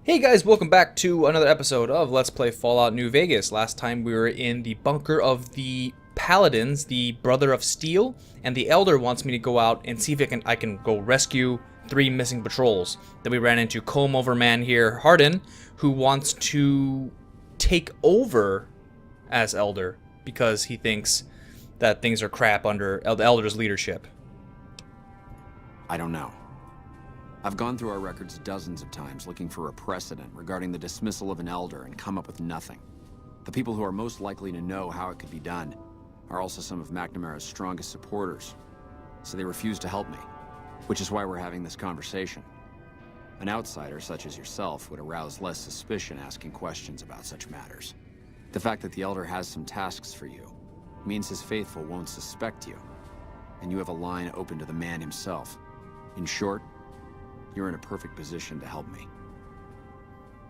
Hey guys, welcome back to another episode of Let's Play Fallout New Vegas. Last time we were in the bunker of the Paladins, the Brother of Steel, and the Elder wants me to go out and see if I can go rescue 3 missing patrols. Then we ran into comb-over man here, Hardin, who wants to take over as Elder because he thinks that things are crap under the Elder's leadership. I don't know. I've gone through our records dozens of times looking for a precedent regarding the dismissal of an elder and come up with nothing. The people who are most likely to know how it could be done are also some of McNamara's strongest supporters, so they refuse to help me, which is why we're having this conversation. An outsider such as yourself would arouse less suspicion asking questions about such matters. The fact that the elder has some tasks for you means his faithful won't suspect you, and you have a line open to the man himself. In short, you're in a perfect position to help me.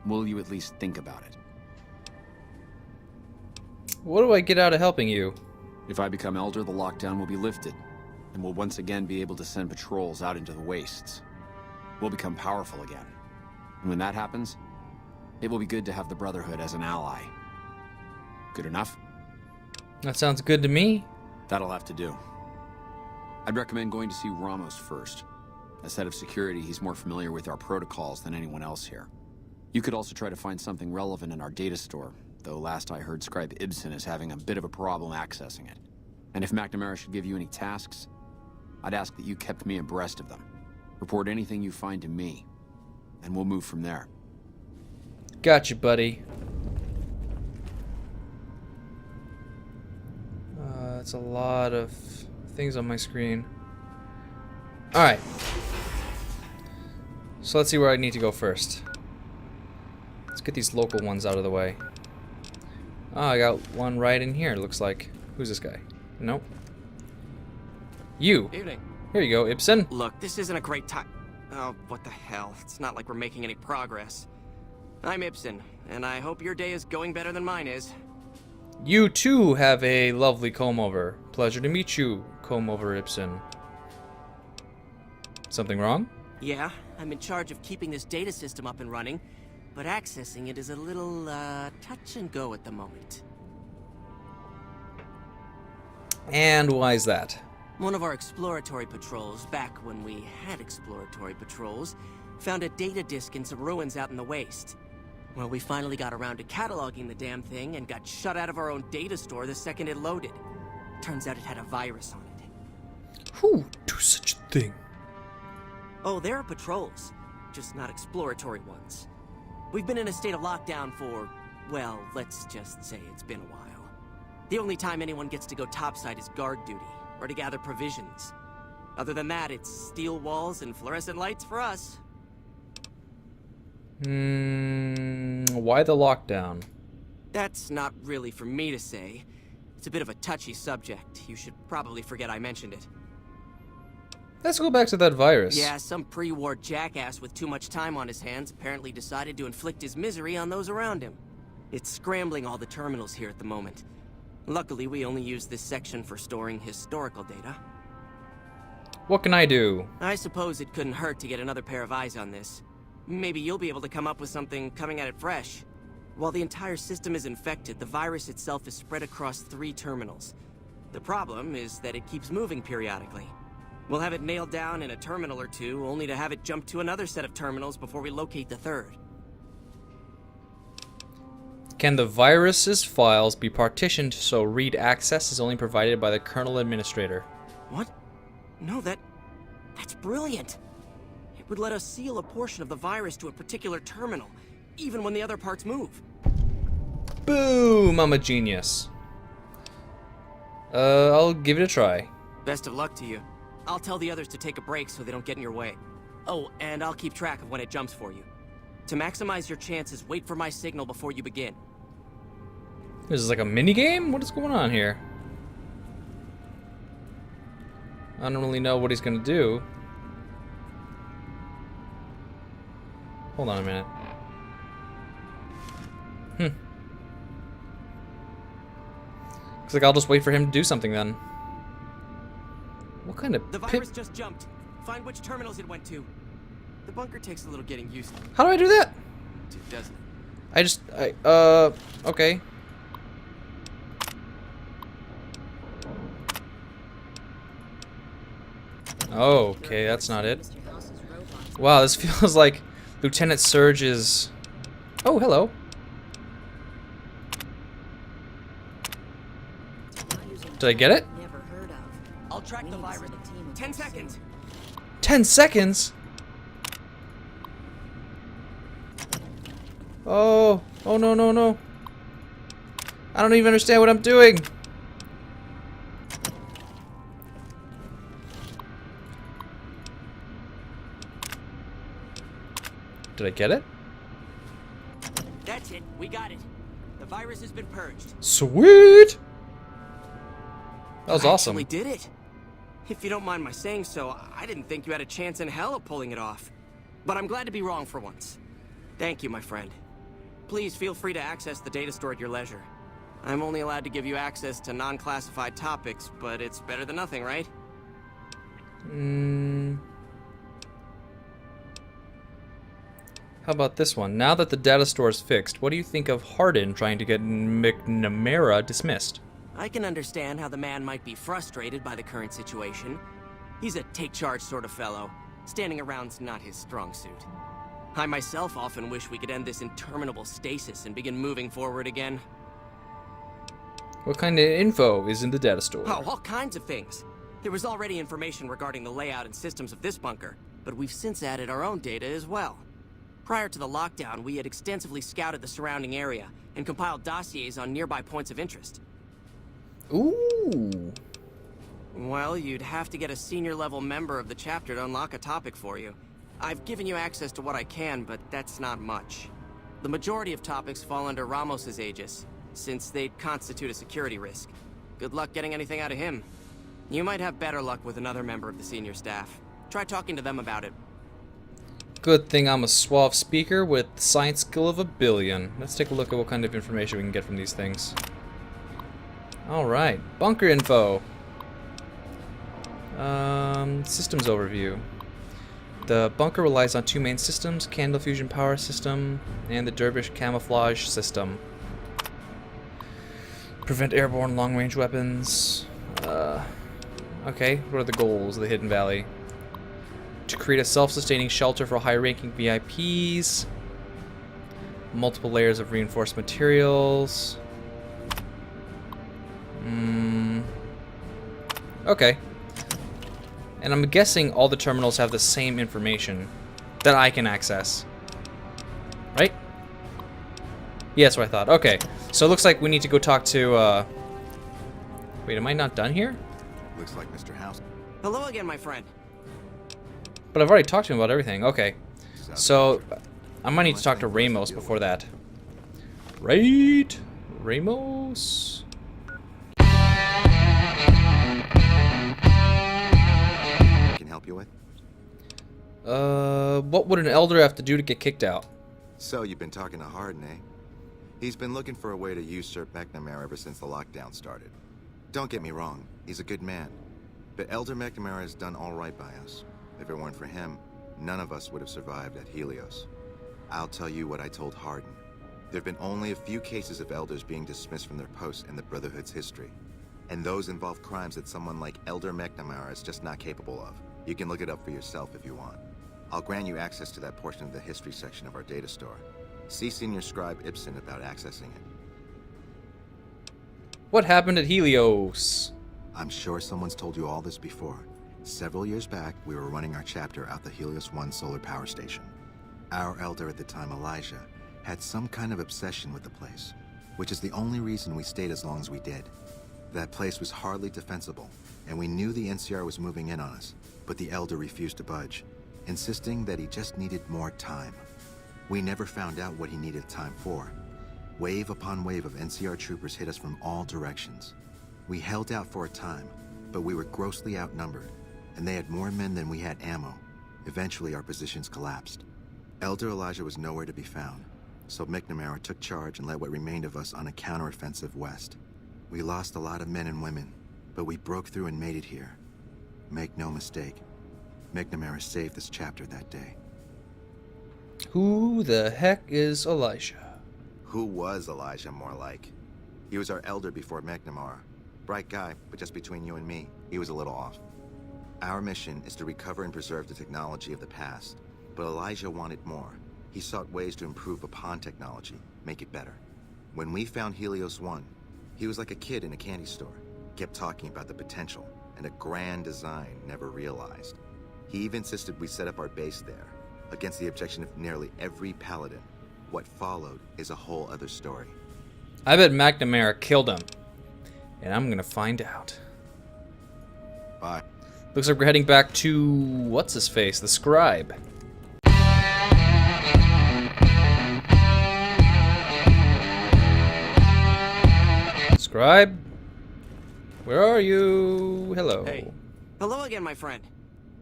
Will you at least think about it? What do I get out of helping you? If I become Elder, the lockdown will be lifted, and we'll once again be able to send patrols out into the wastes. We'll become powerful again. And when that happens, it will be good to have the Brotherhood as an ally. Good enough? That sounds good to me. That'll have to do. I'd recommend going to see Ramos first. As head of security, he's more familiar with our protocols than anyone else here. You could also try to find something relevant in our data store, though last I heard Scribe Ipsen is having a bit of a problem accessing it. And if McNamara should give you any tasks, I'd ask that you kept me abreast of them. Report anything you find to me, and we'll move from there. Gotcha, buddy. That's a lot of things on my screen. Alright. So let's see where I need to go first. Let's get these local ones out of the way. Oh, I got one right in here, looks like. Who's this guy? Nope. You. Evening. Here you go, Ipsen. Look, this isn't a great time. Oh, what the hell? It's not like we're making any progress. I'm Ipsen, and I hope your day is going better than mine is. You too have a lovely comb-over. Pleasure to meet you, comb-over Ipsen. Something wrong? Yeah, I'm in charge of keeping this data system up and running, but accessing it is a little, touch and go at the moment. And why is that? One of our exploratory patrols, back when we had exploratory patrols, found a data disk in some ruins out in the waste. Well, we finally got around to cataloging the damn thing and got shut out of our own data store the second it loaded. Turns out it had a virus on it. Who would do such a thing? Oh, there are patrols, just not exploratory ones. We've been in a state of lockdown for, well, let's just say it's been a while. The only time anyone gets to go topside is guard duty, or to gather provisions. Other than that, it's steel walls and fluorescent lights for us. Why the lockdown? That's not really for me to say. It's a bit of a touchy subject. You should probably forget I mentioned it. Let's go back to that virus. Yeah, some pre-war jackass with too much time on his hands apparently decided to inflict his misery on those around him. It's scrambling all the terminals here at the moment. Luckily, we only use this section for storing historical data. What can I do? I suppose it couldn't hurt to get another pair of eyes on this. Maybe you'll be able to come up with something coming at it fresh. While the entire system is infected, the virus itself is spread across 3 terminals. The problem is that it keeps moving periodically. We'll have it nailed down in a terminal or 2, only to have it jump to another set of terminals before we locate the 3rd. Can the virus's files be partitioned so read access is only provided by the kernel administrator? What? No, that's brilliant. It would let us seal a portion of the virus to a particular terminal, even when the other parts move. Boom! I'm a genius. I'll give it a try. Best of luck to you. I'll tell the others to take a break so they don't get in your way. Oh, and I'll keep track of when it jumps for you. To maximize your chances, wait for my signal before you begin. This is like a mini game? What is going on here? I don't really know what he's gonna do. Hold on a minute. Looks like I'll just wait for him to do something then. What kind of The virus just jumped. Find which terminals it went to. The bunker takes a little getting used to. How do I do that? doesn't it? Okay. Oh, okay, that's not it. Wow, this feels like Lieutenant Surge's... Oh, hello. Did I get it? I'll track the virus. 10 seconds. 10 seconds? Oh, oh no, no, no. I don't even understand what I'm doing. Did I get it? That's it. We got it. The virus has been purged. Sweet! That was I awesome. actually did it. If you don't mind my saying so, I didn't think you had a chance in hell of pulling it off. But I'm glad to be wrong for once. Thank you, my friend. Please feel free to access the data store at your leisure. I'm only allowed to give you access to non-classified topics, but it's better than nothing, right? How about this one? Now that the data store is fixed, what do you think of Hardin trying to get McNamara dismissed? I can understand how the man might be frustrated by the current situation. He's a take-charge sort of fellow. Standing around's not his strong suit. I myself often wish we could end this interminable stasis and begin moving forward again. What kind of info is in the data store? Oh, all kinds of things. There was already information regarding the layout and systems of this bunker, but we've since added our own data as well. Prior to the lockdown, we had extensively scouted the surrounding area and compiled dossiers on nearby points of interest. Ooh. Well, you'd have to get a senior-level member of the chapter to unlock a topic for you. I've given you access to what I can, but that's not much. The majority of topics fall under Ramos's aegis, since they'd constitute a security risk. Good luck getting anything out of him. You might have better luck with another member of the senior staff. Try talking to them about it. Good thing I'm a suave speaker with the science skill of a billion. Let's take a look at what kind of information we can get from these things. Alright, bunker info. Systems overview. The bunker relies on two main systems, Candle Fusion Power System and the Dervish Camouflage System. Prevent airborne long-range weapons. Okay, what are the goals of the Hidden Valley? To create a self-sustaining shelter for high-ranking VIPs. Multiple layers of reinforced materials. Okay. And I'm guessing all the terminals have the same information that I can access. Right? Yeah, that's what I thought. Okay. So it looks like we need to go talk to, Wait, am I not done here? Looks like Mr. House. Hello again, my friend. But I've already talked to him about everything. Okay. So, I might need to talk to Ramos before that. Right? Ramos? Can help you with? What would an elder have to do to get kicked out? So you've been talking to Hardin, eh? He's been looking for a way to usurp McNamara ever since the lockdown started. Don't get me wrong, he's a good man. But Elder McNamara has done all right by us. If it weren't for him, none of us would have survived at Helios. I'll tell you what I told Hardin. There have been only a few cases of elders being dismissed from their posts in the Brotherhood's history. And those involve crimes that someone like Elder McNamara is just not capable of. You can look it up for yourself if you want. I'll grant you access to that portion of the history section of our data store. See Senior Scribe Ipsen about accessing it. What happened at Helios? I'm sure someone's told you all this before. Several years back, we were running our chapter out the Helios 1 solar power station. Our elder at the time, Elijah, had some kind of obsession with the place, which is the only reason we stayed as long as we did. That place was hardly defensible, and we knew the NCR was moving in on us, but the elder refused to budge, insisting that he just needed more time. We never found out what he needed time for. Wave upon wave of NCR troopers hit us from all directions. We held out for a time, but we were grossly outnumbered, and they had more men than we had ammo. Eventually, our positions collapsed. Elder Elijah was nowhere to be found, so McNamara took charge and led what remained of us on a counteroffensive west. We lost a lot of men and women, but we broke through and made it here. Make no mistake, McNamara saved this chapter that day. Who the heck is Elijah? Who was Elijah more like? He was our elder before McNamara. Bright guy, but just between you and me, he was a little off. Our mission is to recover and preserve the technology of the past, but Elijah wanted more. He sought ways to improve upon technology, make it better. When we found Helios 1, he was like a kid in a candy store. Kept talking about the potential and a grand design never realized. He even insisted we set up our base there, against the objection of nearly every paladin. What followed is a whole other story. I bet McNamara killed him. And I'm gonna find out. Bye. Looks like we're heading back to... what's-his-face? The Scribe. Scribe? Where are you? Hello. Hey. Hello again, my friend.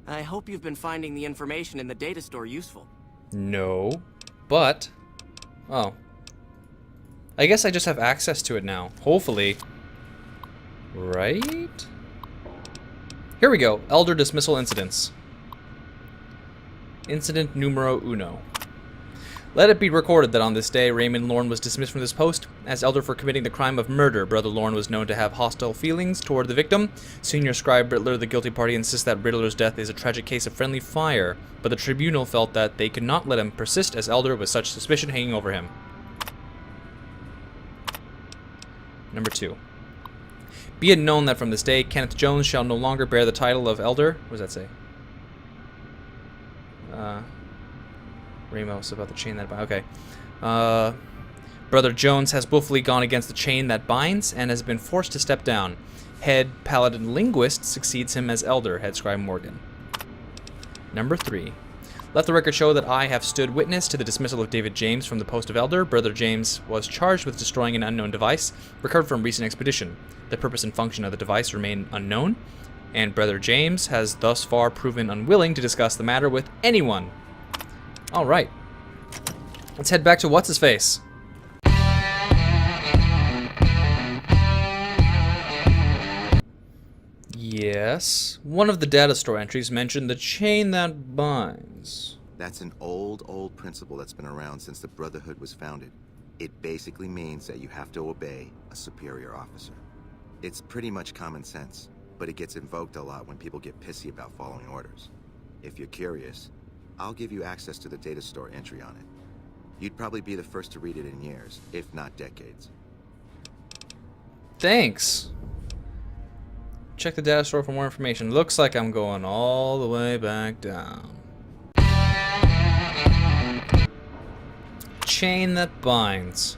I hope you've been finding the information in the data store useful. No. But... oh. I guess I just have access to it now. Hopefully. Right? Here we go. Elder dismissal incidents. Incident numero uno. Let it be recorded that on this day, Raymond Lorne was dismissed from this post. As Elder for committing the crime of murder, Brother Lorne was known to have hostile feelings toward the victim. Senior Scribe Riddler, the guilty party, insists that Riddler's death is a tragic case of friendly fire, but the tribunal felt that they could not let him persist as Elder with such suspicion hanging over him. Number 2. Be it known that from this day, Kenneth Jones shall no longer bear the title of Elder. What does that say? Ramos about the chain that binds. Okay. Brother Jones has willfully gone against the chain that binds and has been forced to step down. Head Paladin Linguist succeeds him as Elder, Head Scribe Morgan. Number 3. Let the record show that I have stood witness to the dismissal of David James from the post of Elder. Brother James was charged with destroying an unknown device recovered from a recent expedition. The purpose and function of the device remain unknown, and Brother James has thus far proven unwilling to discuss the matter with anyone. Alright. Let's head back to What's-His-Face. Yes. One of the data store entries mentioned the chain that binds. That's an old principle that's been around since the Brotherhood was founded. It basically means that you have to obey a superior officer. It's pretty much common sense, but it gets invoked a lot when people get pissy about following orders. If you're curious, I'll give you access to the data store entry on it. You'd probably be the first to read it in years, if not decades. Thanks. Check the data store for more information. Looks like I'm going all the way back down. Chain that binds.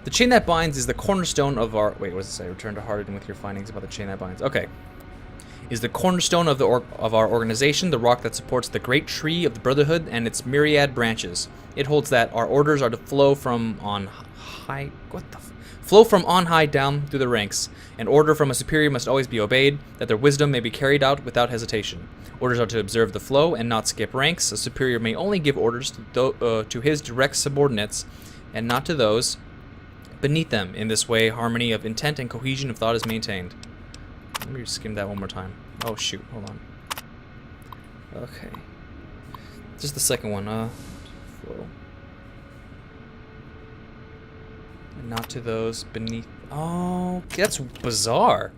The chain that binds is the cornerstone of our... wait, what does it say? Return to Hardin with your findings about the chain that binds. Okay. Is the cornerstone of our organization, the rock that supports the great tree of the Brotherhood and its myriad branches. It holds that our orders are to flow from on high... what the... flow from on high down through the ranks. An order from a superior must always be obeyed, that their wisdom may be carried out without hesitation. Orders are to observe the flow and not skip ranks. A superior may only give orders to his direct subordinates and not to those beneath them. In this way, harmony of intent and cohesion of thought is maintained. Let me skim that one more time. Oh shoot, hold on. Okay. Just the second one, flow. And not to those beneath. Oh, that's bizarre.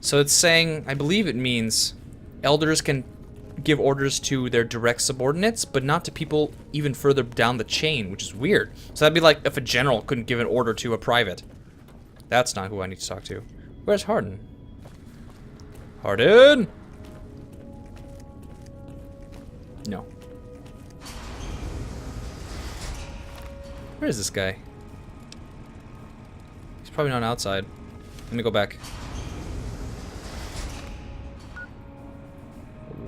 So it's saying, I believe it means elders can give orders to their direct subordinates, but not to people even further down the chain, which is weird. So that'd be like if a general couldn't give an order to a private. That's not who I need to talk to. Where's Hardin? Hardin? No. Where is this guy? He's probably not outside. Let me go back.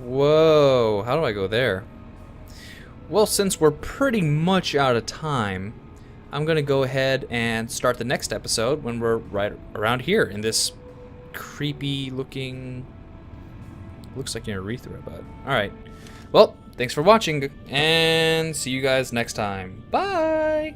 Whoa, how do I go there? Well, since we're pretty much out of time, I'm gonna go ahead and start the next episode when we're right around here in this creepy looking... looks like an urethra, but... alright. Well, thanks for watching, and see you guys next time. Bye!